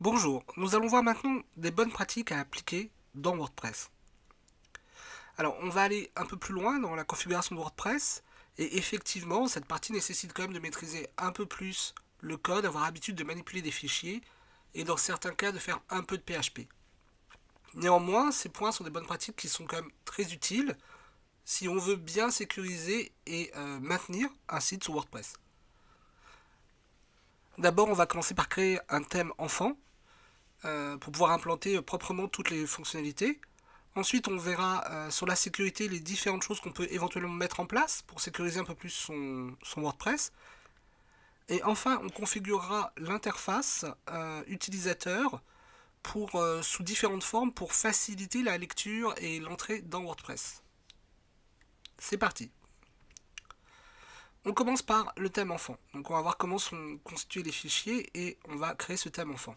Bonjour, nous allons voir maintenant des bonnes pratiques à appliquer dans WordPress. Alors, on va aller un peu plus loin dans la configuration de WordPress, et effectivement, cette partie nécessite quand même de maîtriser un peu plus le code, avoir l'habitude de manipuler des fichiers, et dans certains cas de faire un peu de PHP. Néanmoins, ces points sont des bonnes pratiques qui sont quand même très utiles si on veut bien sécuriser et maintenir un site sur WordPress. D'abord, on va commencer par créer un thème enfant pour pouvoir implanter proprement toutes les fonctionnalités. Ensuite, on verra sur la sécurité les différentes choses qu'on peut éventuellement mettre en place pour sécuriser un peu plus son WordPress. Et enfin, on configurera l'interface utilisateur sous différentes formes pour faciliter la lecture et l'entrée dans WordPress. C'est parti. On commence par le thème enfant. Donc on va voir comment sont constitués les fichiers et on va créer ce thème enfant.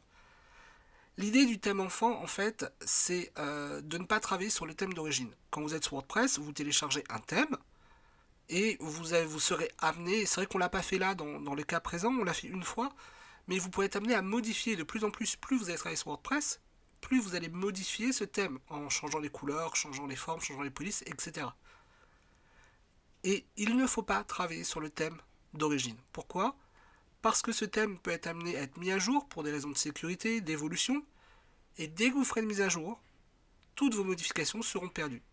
L'idée du thème enfant, en fait, c'est de ne pas travailler sur le thème d'origine. Quand vous êtes sur WordPress, vous téléchargez un thème et vous serez amené, c'est vrai qu'on ne l'a pas fait là dans le cas présent, on l'a fait une fois, mais vous pourrez être amené à modifier de plus en plus vous allez travailler sur WordPress, plus vous allez modifier ce thème en changeant les couleurs, changeant les formes, changeant les polices, etc. Et il ne faut pas travailler sur le thème d'origine. Pourquoi? Parce que ce thème peut être amené à être mis à jour pour des raisons de sécurité, d'évolution, et dès que vous ferez une mise à jour, toutes vos modifications seront perdues.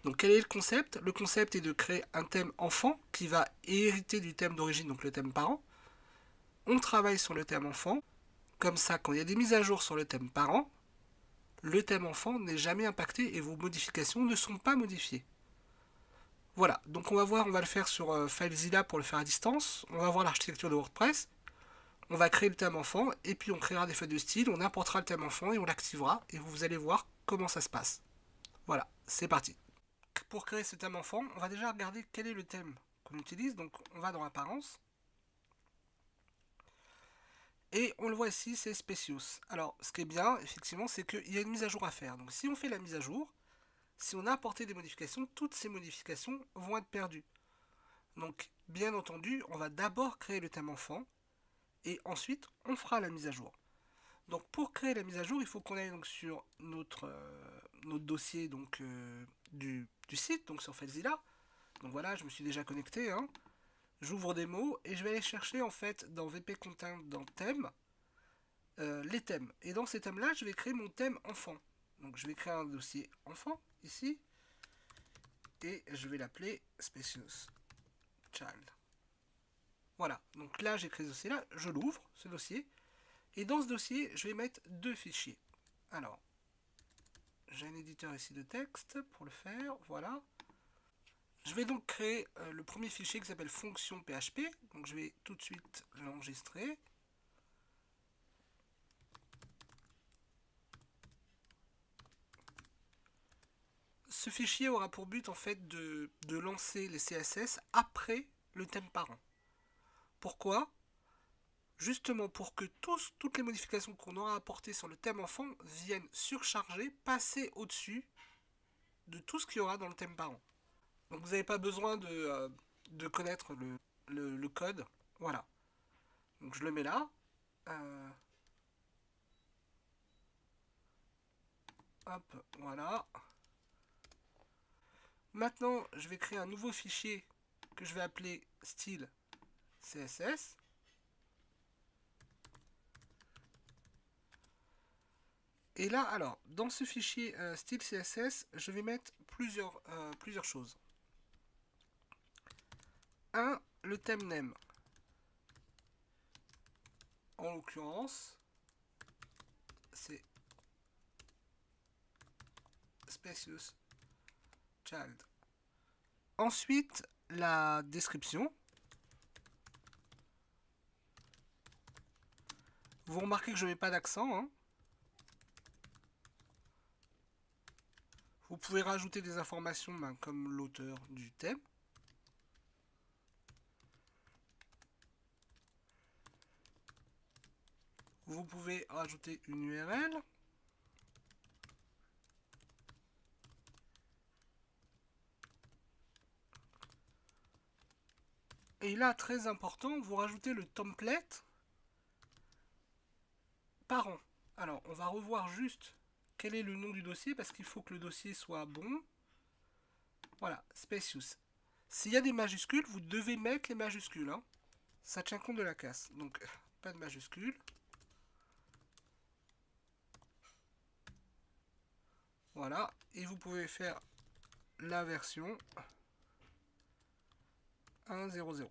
Donc quel est le concept? Le concept est de créer un thème enfant qui va hériter du thème d'origine, donc le thème parent. On travaille sur le thème enfant, comme ça quand il y a des mises à jour sur le thème parent, le thème enfant n'est jamais impacté et vos modifications ne sont pas modifiées. Voilà, donc on va le faire sur FileZilla pour le faire à distance, on va voir l'architecture de WordPress, on va créer le thème enfant et puis on créera des feuilles de style, on importera le thème enfant et on l'activera et vous allez voir comment ça se passe. Voilà, c'est parti. Pour créer ce thème enfant, on va déjà regarder quel est le thème qu'on utilise. Donc on va dans Apparence. Et on le voit ici, c'est Specious. Alors ce qui est bien, effectivement, c'est qu'il y a une mise à jour à faire. Donc si on fait la mise à jour, si on a apporté des modifications, toutes ces modifications vont être perdues. Donc bien entendu, on va d'abord créer le thème enfant et ensuite on fera la mise à jour. Donc pour créer la mise à jour, il faut qu'on aille donc sur notre dossier du site, donc sur FileZilla. Donc voilà, je me suis déjà connecté. J'ouvre des mots et je vais aller chercher en fait dans VP Content, dans thème, les thèmes. Et dans ces thèmes-là, je vais créer mon thème enfant. Donc je vais créer un dossier enfant ici et je vais l'appeler Specious Child. Voilà, donc là j'ai créé ce dossier-là, je l'ouvre, ce dossier, et dans ce dossier, je vais mettre deux fichiers. Alors, j'ai un éditeur ici de texte pour le faire, voilà. Je vais donc créer le premier fichier qui s'appelle fonction PHP. Donc je vais tout de suite l'enregistrer. Ce fichier aura pour but en fait de lancer les CSS après le thème parent. Pourquoi? Justement pour que toutes les modifications qu'on aura apportées sur le thème enfant viennent surcharger, passer au-dessus de tout ce qu'il y aura dans le thème parent. Donc vous n'avez pas besoin de connaître le code. Voilà. Donc je le mets là. Hop, voilà. Maintenant, je vais créer un nouveau fichier que je vais appeler style CSS. Et là, alors, dans ce fichier style CSS, je vais mettre plusieurs choses. Un, le thème name. En l'occurrence, c'est Specious Child. Ensuite, la description. Vous remarquez que je ne mets pas d'accent. Vous pouvez rajouter des informations comme l'auteur du thème. Vous pouvez rajouter une URL. Et là, très important, vous rajoutez le template parent. Alors, on va revoir juste quel est le nom du dossier, parce qu'il faut que le dossier soit bon. Voilà, Spacious. S'il y a des majuscules, vous devez mettre les majuscules. Hein. Ça tient compte de la casse. Donc, pas de majuscules. Voilà. Et vous pouvez faire la version 1.0.0.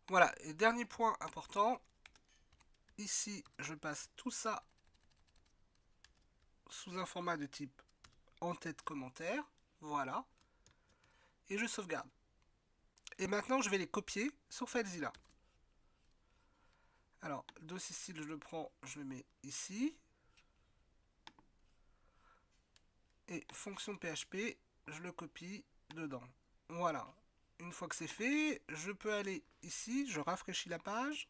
Voilà. Et dernier point important. Ici, je passe tout ça sous un format de type en-tête commentaire. Voilà. Et je sauvegarde. Et maintenant, je vais les copier sur FileZilla. Alors, le dossier style, je le prends, je le mets ici. Et fonction PHP, je le copie dedans. Voilà. Une fois que c'est fait, je peux aller ici, je rafraîchis la page.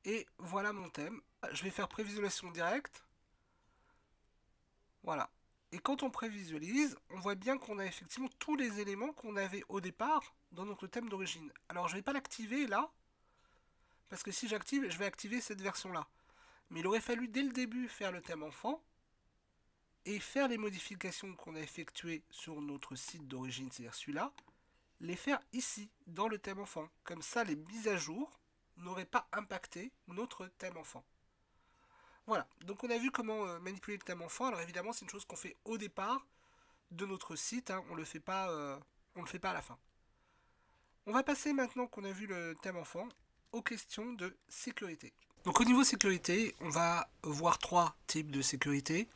Et voilà mon thème. Je vais faire prévisualisation directe. Voilà. Et quand on prévisualise, on voit bien qu'on a effectivement tous les éléments qu'on avait au départ dans notre thème d'origine. Alors je ne vais pas l'activer là, parce que si j'active, je vais activer cette version-là. Mais il aurait fallu dès le début faire le thème enfant, et faire les modifications qu'on a effectuées sur notre site d'origine, c'est-à-dire celui-là, les faire ici, dans le thème enfant. Comme ça, les mises à jour n'auraient pas impacté notre thème enfant. Voilà, donc on a vu comment manipuler le thème enfant. Alors évidemment, c'est une chose qu'on fait au départ de notre site, hein. On ne le fait pas à la fin. On va passer maintenant qu'on a vu le thème enfant aux questions de sécurité. Donc au niveau sécurité, on va voir 3 types de sécurité,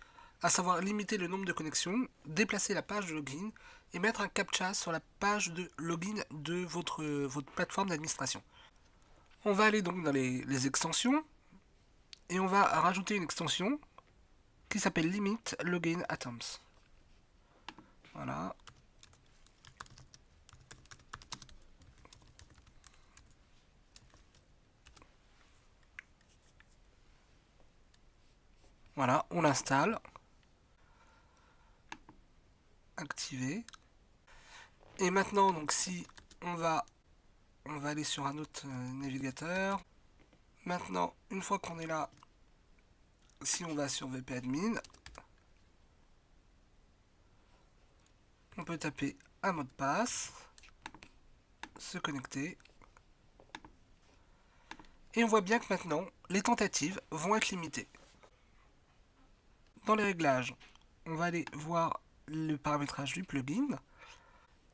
à savoir limiter le nombre de connexions, déplacer la page de login et mettre un captcha sur la page de login de votre plateforme d'administration. On va aller donc dans les extensions et on va rajouter une extension qui s'appelle Limit Login Attempts. Voilà. Voilà, on l'installe. Activer. Et maintenant, donc si on va aller sur un autre navigateur. Maintenant, une fois qu'on est là, si on va sur VPAdmin, on peut taper un mot de passe, se connecter. Et on voit bien que maintenant, les tentatives vont être limitées. Dans les réglages, on va aller voir le paramétrage du plugin.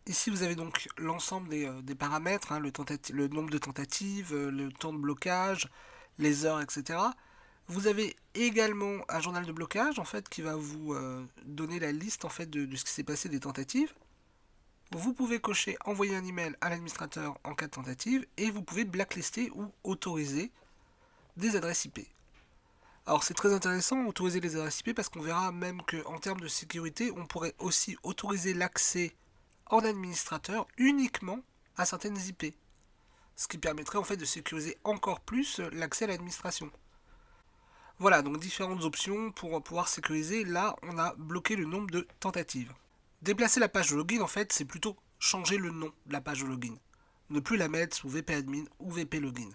Ici, vous avez donc l'ensemble des paramètres, hein, le nombre de tentatives, le temps de blocage, les heures, etc. Vous avez également un journal de blocage en fait qui va vous donner la liste en fait de ce qui s'est passé des tentatives. Vous pouvez cocher envoyer un email à l'administrateur en cas de tentative et vous pouvez blacklister ou autoriser des adresses IP. Alors c'est très intéressant autoriser les adresses IP parce qu'on verra même qu'en termes de sécurité, on pourrait aussi autoriser l'accès en administrateur uniquement à certaines IP. Ce qui permettrait en fait de sécuriser encore plus l'accès à l'administration. Voilà, donc différentes options pour pouvoir sécuriser. Là, on a bloqué le nombre de tentatives. Déplacer la page de login, en fait, c'est plutôt changer le nom de la page de login. Ne plus la mettre sous VPAdmin ou VPLogin.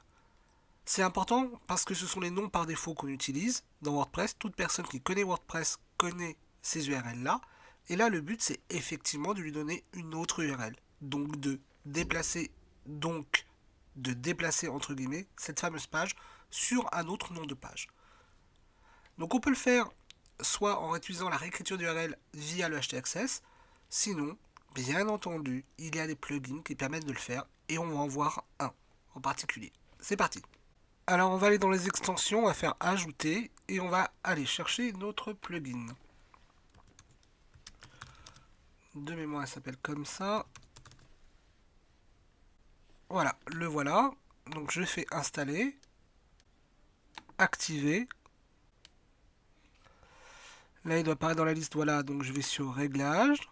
C'est important parce que ce sont les noms par défaut qu'on utilise dans WordPress. Toute personne qui connaît WordPress connaît ces URL-là. Et là, le but, c'est effectivement de lui donner une autre URL. Donc de déplacer, entre guillemets, cette fameuse page sur un autre nom de page. Donc on peut le faire soit en utilisant la réécriture d'URL via le htaccess, sinon, bien entendu, il y a des plugins qui permettent de le faire et on va en voir un en particulier. C'est parti. Alors on va aller dans les extensions, on va faire ajouter et on va aller chercher notre plugin. De mémoire, elle s'appelle comme ça. Voilà, le voilà. Donc je fais installer, activer. Là, il doit apparaître dans la liste, voilà, donc je vais sur Réglages.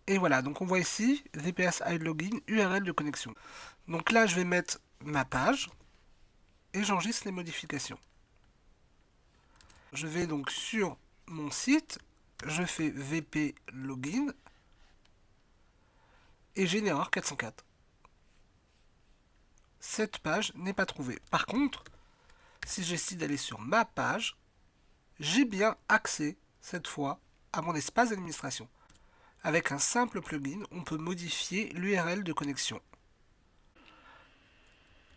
Et voilà, donc on voit ici, VPS Hide Login, URL de connexion. Donc là, je vais mettre ma page et j'enregistre les modifications. Je vais donc sur mon site, je fais VP Login et j'ai une erreur 404. cette page n'est pas trouvée. Par contre, si j'essaie d'aller sur ma page, j'ai bien accès, cette fois, à mon espace d'administration. Avec un simple plugin, on peut modifier l'URL de connexion.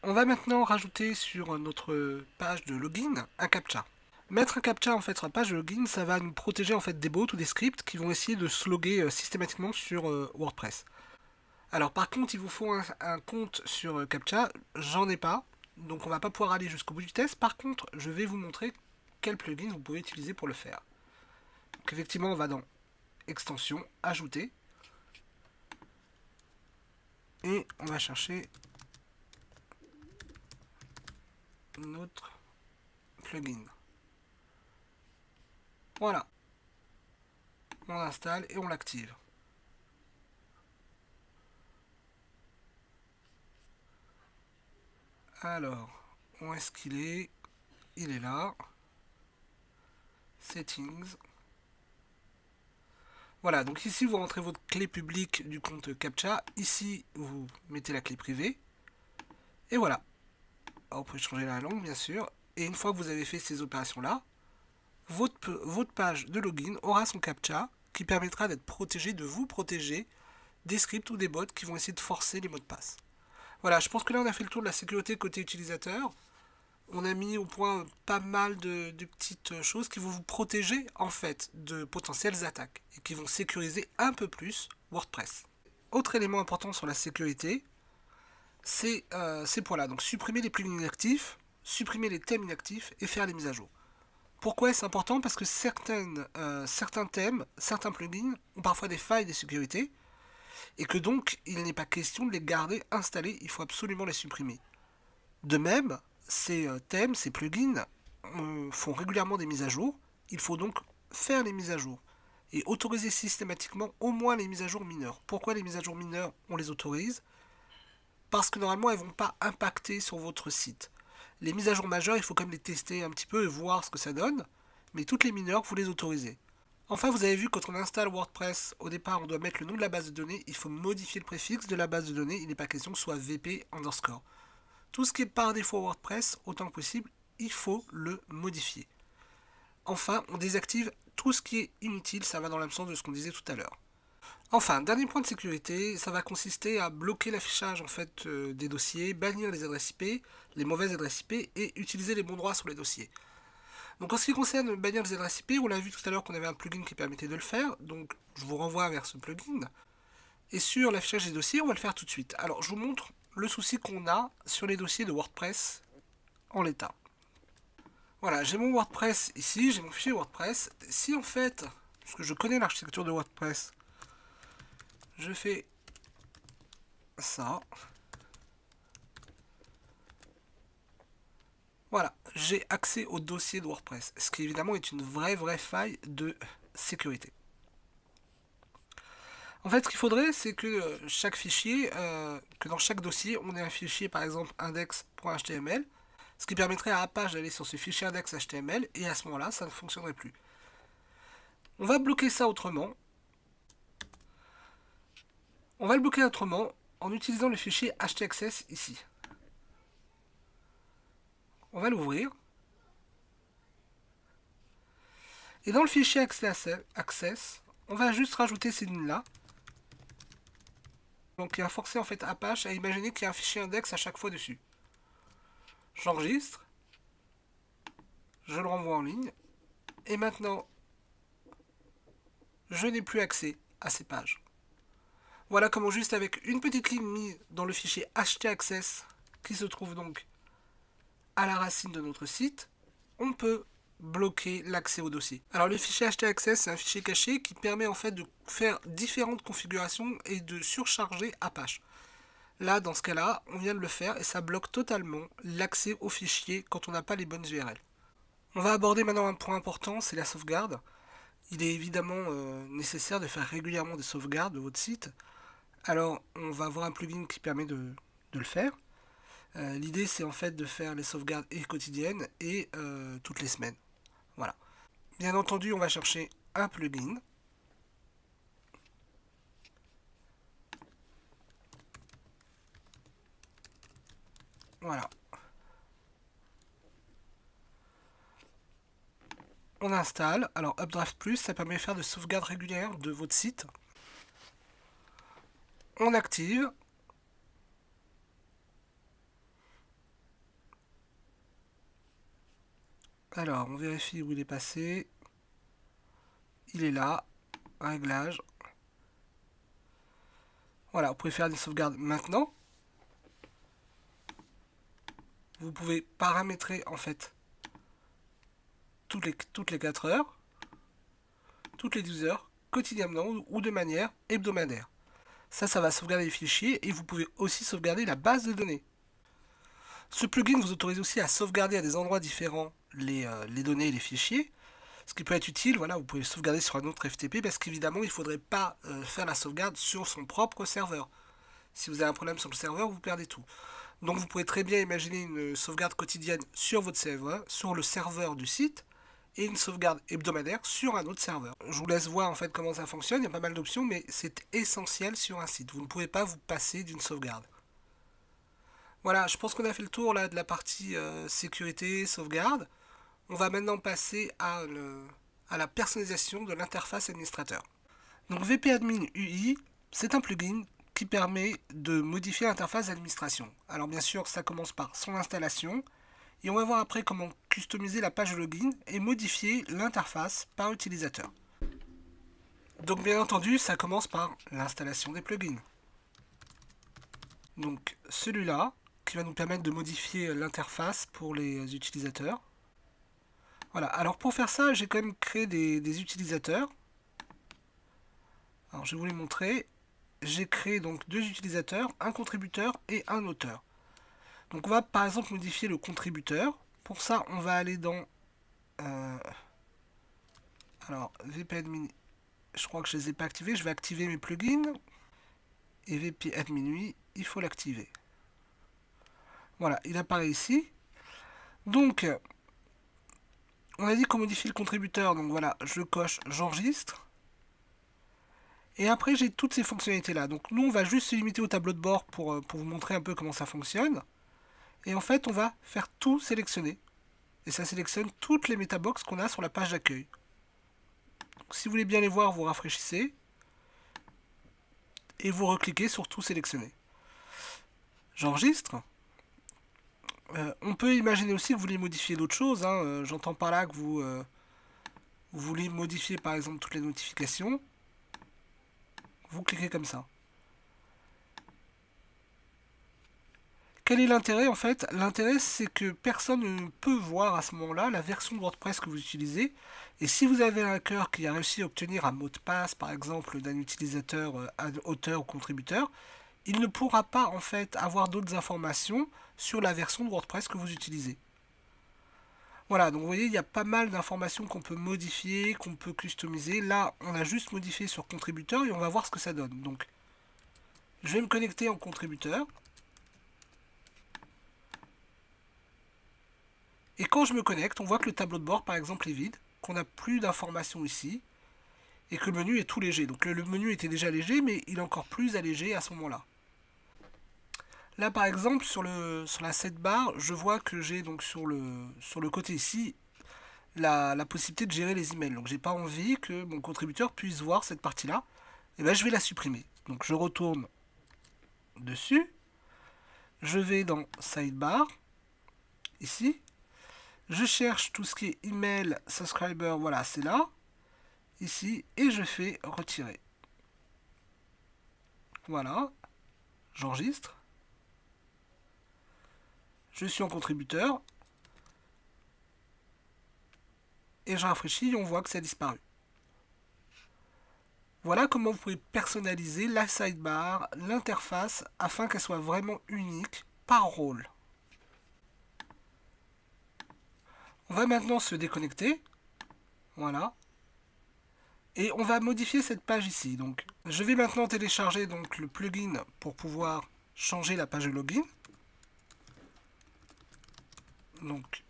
On va maintenant rajouter sur notre page de login un CAPTCHA. Mettre un CAPTCHA en fait sur la page de login, ça va nous protéger en fait des bots ou des scripts qui vont essayer de se loguer systématiquement sur WordPress. Alors par contre, il vous faut un compte sur CAPTCHA, j'en ai pas, donc on va pas pouvoir aller jusqu'au bout du test. Par contre, je vais vous montrer quel plugin vous pouvez utiliser pour le faire. Donc effectivement, on va dans Extension, Ajouter, et on va chercher notre plugin. Voilà. On l'installe et on l'active. Alors, où est-ce qu'il est? Il est là. Settings. Voilà, donc ici vous rentrez votre clé publique du compte CAPTCHA. Ici, vous mettez la clé privée. Et voilà. Alors, vous pouvez changer la langue, bien sûr. Et une fois que vous avez fait ces opérations-là, votre page de login aura son CAPTCHA qui permettra d'être protégé, de vous protéger des scripts ou des bots qui vont essayer de forcer les mots de passe. Voilà, je pense que là on a fait le tour de la sécurité côté utilisateur. On a mis au point pas mal de petites choses qui vont vous protéger en fait de potentielles attaques et qui vont sécuriser un peu plus WordPress. Autre élément important sur la sécurité, c'est ces points-là. Donc supprimer les plugins inactifs, supprimer les thèmes inactifs et faire les mises à jour. Pourquoi est-ce important? Parce que certains thèmes, certains plugins ont parfois des failles de sécurité et que donc il n'est pas question de les garder installés, il faut absolument les supprimer. De même, ces thèmes, ces plugins font régulièrement des mises à jour, il faut donc faire les mises à jour et autoriser systématiquement au moins les mises à jour mineures. Pourquoi les mises à jour mineures on les autorise? Parce que normalement elles ne vont pas impacter sur votre site. Les mises à jour majeures, il faut quand même les tester un petit peu et voir ce que ça donne, mais toutes les mineures, vous les autorisez. Enfin, vous avez vu, quand on installe WordPress, au départ, on doit mettre le nom de la base de données, il faut modifier le préfixe de la base de données, il n'est pas question que ce soit VP underscore. Tout ce qui est par défaut WordPress, autant que possible, il faut le modifier. Enfin, on désactive tout ce qui est inutile, ça va dans le même sens de ce qu'on disait tout à l'heure. Enfin, dernier point de sécurité, ça va consister à bloquer l'affichage en fait des dossiers, bannir les adresses IP, les mauvaises adresses IP et utiliser les bons droits sur les dossiers. Donc en ce qui concerne bannir les adresses IP, on l'a vu tout à l'heure qu'on avait un plugin qui permettait de le faire, donc je vous renvoie vers ce plugin. Et sur l'affichage des dossiers, on va le faire tout de suite. Alors je vous montre le souci qu'on a sur les dossiers de WordPress en l'état. Voilà, j'ai mon WordPress ici, j'ai mon fichier WordPress. Si en fait, parce que je connais l'architecture de WordPress, je fais ça. Voilà, j'ai accès au dossier de WordPress, ce qui évidemment est une vraie faille de sécurité. En fait, ce qu'il faudrait, c'est que chaque fichier, que dans chaque dossier, on ait un fichier, par exemple index.html, ce qui permettrait à Apache d'aller sur ce fichier index.html, et à ce moment-là, ça ne fonctionnerait plus. On va bloquer ça autrement. On va le bloquer autrement en utilisant le fichier htaccess ici. On va l'ouvrir. Et dans le fichier access, on va juste rajouter ces lignes-là. Donc il va forcer en fait Apache à imaginer qu'il y a un fichier index à chaque fois dessus. J'enregistre. Je le renvoie en ligne. Et maintenant, je n'ai plus accès à ces pages. Voilà comment juste avec une petite ligne mise dans le fichier htaccess, qui se trouve donc à la racine de notre site, on peut bloquer l'accès au dossier. Alors le fichier htaccess, c'est un fichier caché qui permet en fait de faire différentes configurations et de surcharger Apache. Là, dans ce cas-là, on vient de le faire et ça bloque totalement l'accès au fichier quand on n'a pas les bonnes URL. On va aborder maintenant un point important, c'est la sauvegarde. Il est évidemment nécessaire de faire régulièrement des sauvegardes de votre site. Alors, on va avoir un plugin qui permet de le faire. L'idée, c'est en fait de faire les sauvegardes et quotidiennes et toutes les semaines. Voilà. Bien entendu, on va chercher un plugin. Voilà. On installe. Alors Updraft Plus, ça permet de faire de sauvegarde régulière de votre site. On active. Alors, on vérifie où il est passé. Il est là. Réglage. Voilà, vous pouvez faire des sauvegardes maintenant. Vous pouvez paramétrer en fait toutes les 4 heures, toutes les 12 heures, quotidiennement ou de manière hebdomadaire. Ça va sauvegarder les fichiers et vous pouvez aussi sauvegarder la base de données. Ce plugin vous autorise aussi à sauvegarder à des endroits différents les données et les fichiers. Ce qui peut être utile, voilà, vous pouvez sauvegarder sur un autre FTP parce qu'évidemment, il ne faudrait pas faire la sauvegarde sur son propre serveur. Si vous avez un problème sur le serveur, vous perdez tout. Donc vous pouvez très bien imaginer une sauvegarde quotidienne sur votre serveur, sur le serveur du site, et une sauvegarde hebdomadaire sur un autre serveur. Je vous laisse voir en fait comment ça fonctionne, il y a pas mal d'options, mais c'est essentiel sur un site. Vous ne pouvez pas vous passer d'une sauvegarde. Voilà, je pense qu'on a fait le tour là de la partie sécurité, sauvegarde. On va maintenant passer à la personnalisation de l'interface administrateur. Donc VPAdmin UI, c'est un plugin qui permet de modifier l'interface d'administration. Alors bien sûr, ça commence par son installation, et on va voir après comment customiser la page de login et modifier l'interface par utilisateur. Donc bien entendu, ça commence par l'installation des plugins. Donc celui-là, qui va nous permettre de modifier l'interface pour les utilisateurs. Voilà, alors pour faire ça, j'ai quand même créé des utilisateurs. Alors je vais vous les montrer. J'ai créé donc 2 utilisateurs, un contributeur et un auteur. Donc on va par exemple modifier le contributeur. Pour ça, on va aller dans... alors, VPAdmin, je crois que je ne les ai pas activés. Je vais activer mes plugins. Et VPAdmin UI, il faut l'activer. Voilà, il apparaît ici. Donc, on a dit qu'on modifie le contributeur. Donc voilà, je coche, j'enregistre. Et après, j'ai toutes ces fonctionnalités-là. Donc nous, on va juste se limiter au tableau de bord pour vous montrer un peu comment ça fonctionne. Et en fait, on va faire tout sélectionner. Et ça sélectionne toutes les metabox qu'on a sur la page d'accueil. Si vous voulez bien les voir, vous rafraîchissez. Et vous recliquez sur tout sélectionner. J'enregistre. On peut imaginer aussi que vous voulez modifier d'autres choses. Hein. J'entends par là que vous voulez modifier par exemple toutes les notifications. Vous cliquez comme ça. Quel est l'intérêt en fait? L'intérêt c'est que personne ne peut voir à ce moment-là la version de WordPress que vous utilisez. Et si vous avez un hacker qui a réussi à obtenir un mot de passe par exemple d'un utilisateur auteur ou contributeur, il ne pourra pas en fait avoir d'autres informations sur la version de WordPress que vous utilisez. Voilà, donc vous voyez, il y a pas mal d'informations qu'on peut modifier, qu'on peut customiser. Là, on a juste modifié sur contributeur et on va voir ce que ça donne. Donc, je vais me connecter en contributeur. Et quand je me connecte, on voit que le tableau de bord, par exemple, est vide, qu'on n'a plus d'informations ici, et que le menu est tout léger. Donc le menu était déjà léger, mais il est encore plus allégé à ce moment-là. Là, par exemple, sur la sidebar, je vois que j'ai donc sur le côté ici la possibilité de gérer les emails. Donc j'ai pas envie que mon contributeur puisse voir cette partie-là. Et bien je vais la supprimer. Donc je retourne dessus. Je vais dans sidebar, ici. Je cherche tout ce qui est email, subscriber, voilà, c'est là, ici, et je fais retirer. Voilà, j'enregistre. Je suis en contributeur. Et je rafraîchis et on voit que ça a disparu. Voilà comment vous pouvez personnaliser la sidebar, l'interface, afin qu'elle soit vraiment unique par rôle. On va maintenant se déconnecter. Voilà. Et on va modifier cette page ici. Donc, je vais maintenant télécharger donc, le plugin pour pouvoir changer la page de login. Donc,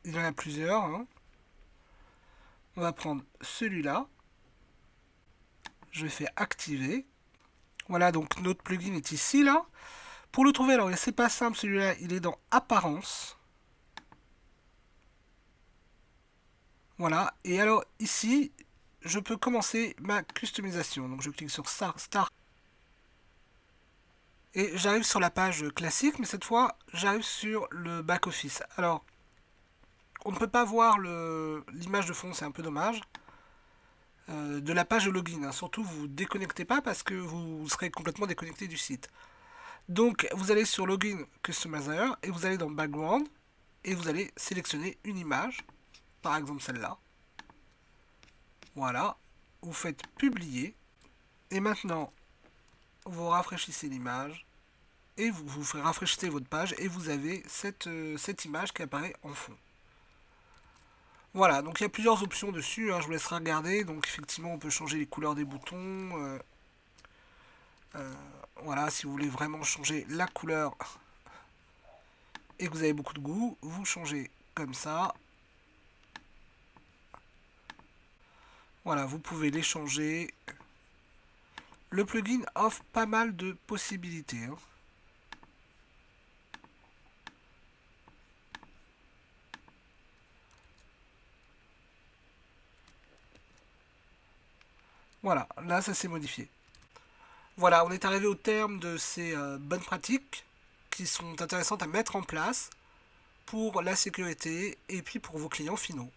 il y en a plusieurs. Hein. On va prendre celui-là. Je vais faire activer. Voilà, donc notre plugin est ici, là. Pour le trouver, alors c'est pas simple, celui-là, il est dans Apparence. Voilà, et alors ici, je peux commencer ma customisation. Donc je clique sur Start. Et j'arrive sur la page classique, mais cette fois, j'arrive sur le back-office. Alors, on ne peut pas voir l'image de fond, c'est un peu dommage. De la page de login, hein. Surtout, vous ne vous déconnectez pas parce que vous serez complètement déconnecté du site. Donc, vous allez sur Login Customizer et vous allez dans Background et vous allez sélectionner une image, par exemple celle-là. Voilà, vous faites publier et maintenant vous rafraîchissez l'image et vous rafraîchissez votre page et vous avez cette image qui apparaît en fond. Voilà, donc il y a plusieurs options dessus, hein, je vous laisserai regarder. Donc effectivement, on peut changer les couleurs des boutons. Voilà, si vous voulez vraiment changer la couleur et que vous avez beaucoup de goût, vous changez comme ça. Voilà, vous pouvez les changer. Le plugin offre pas mal de possibilités, hein. Voilà, là ça s'est modifié. Voilà, on est arrivé au terme de ces bonnes pratiques qui sont intéressantes à mettre en place pour la sécurité et puis pour vos clients finaux.